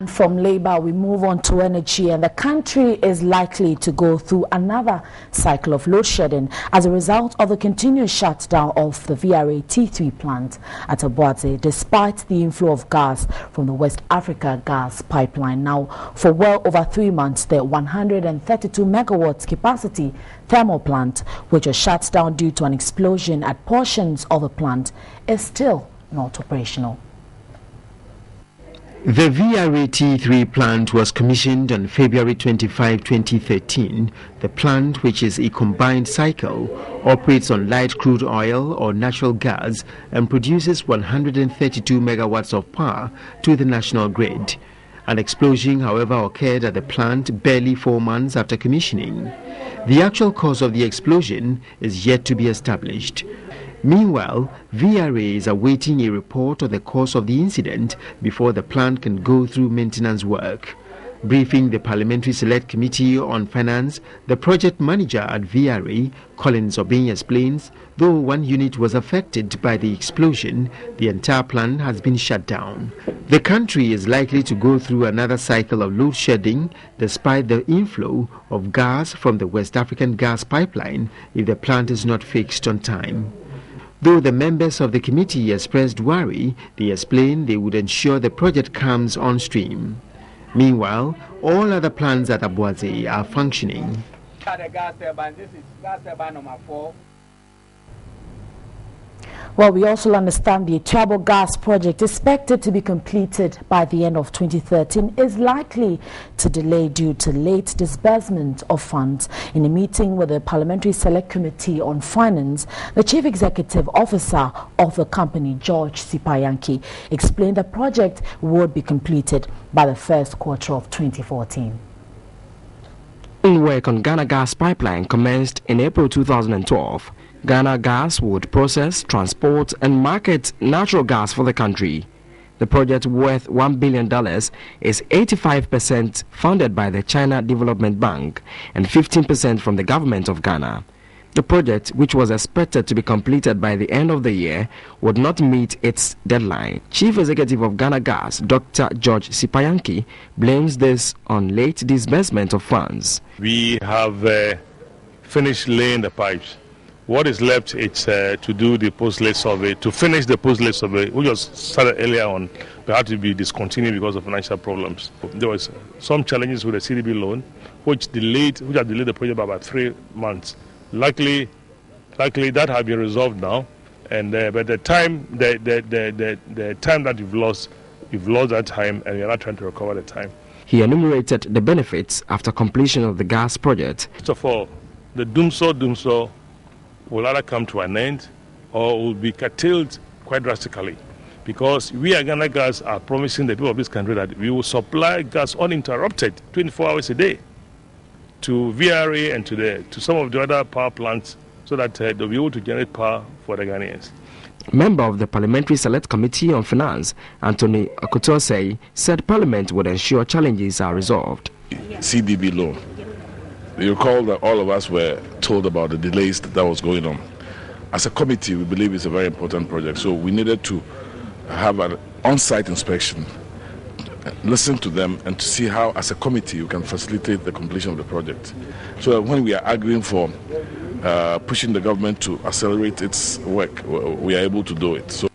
From labor, we move on to energy, and the country is likely to go through another cycle of load shedding as a result of the continuous shutdown of the VRA T3 plant at Obuasi, despite the inflow of gas from the West Africa gas pipeline. Now, for well over 3 months, the 132 megawatts capacity thermal plant, which was shut down due to an explosion at portions of the plant, is still not operational. The VRA T3 plant was commissioned on February 25, 2013. The plant, which is a combined cycle, operates on light crude oil or natural gas and produces 132 megawatts of power to the national grid. An explosion, however, occurred at the plant barely 4 months after commissioning. The actual cause of the explosion is yet to be established. Meanwhile, VRA is awaiting a report on the cause of the incident before the plant can go through maintenance work. Briefing the Parliamentary Select Committee on Finance, the project manager at VRA, Collins Obeng, explains, though one unit was affected by the explosion, the entire plant has been shut down. The country is likely to go through another cycle of load shedding despite the inflow of gas from the West African gas pipeline if the plant is not fixed on time. Though the members of the committee expressed worry, they explained they would ensure the project comes on stream. Meanwhile, all other plants at Obuasi are functioning. This is gas turbine number 4. Well, we also understand the Turbo Gas project, expected to be completed by the end of 2013, is likely to delay due to late disbursement of funds. In a meeting with the Parliamentary Select Committee on Finance, the Chief Executive Officer of the company, George Sipayanki, explained the project would be completed by the first quarter of 2014. Work on Ghana Gas Pipeline commenced in April 2012. Ghana Gas would process, transport and market natural gas for the country. The project, worth $1 billion, is 85% funded by the China Development Bank and 15% from the government of Ghana. The project, which was expected to be completed by the end of the year, would not meet its deadline. Chief Executive of Ghana Gas, Dr. George Sipayanki, blames this on late disbursement of funds. We have finished laying the pipes. What is left is to do the post-lay survey, to finish the post-lay survey, which was started earlier on, but had to be discontinued because of financial problems. There was some challenges with the CDB loan, which have delayed the project by about 3 months. Luckily that has been resolved now, and but the time that you've lost that time, and you're not trying to recover the time. He enumerated the benefits after completion of the gas project. First of all, the doomsaw will either come to an end or will be curtailed quite drastically, because we at Ghana Gas are promising the people of this country that we will supply gas uninterrupted 24 hours a day to VRA and to some of the other power plants, so that they'll be able to generate power for the Ghanaians. Member of the Parliamentary Select Committee on Finance, Anthony Okutosei, said Parliament would ensure challenges are resolved. CDB loan. You recall that all of us were told about the delays that was going on. As a committee, we believe it's a very important project, so we needed to have an on-site inspection, listen to them, and to see how, as a committee, we can facilitate the completion of the project. So that when we are arguing for pushing the government to accelerate its work, we are able to do it. So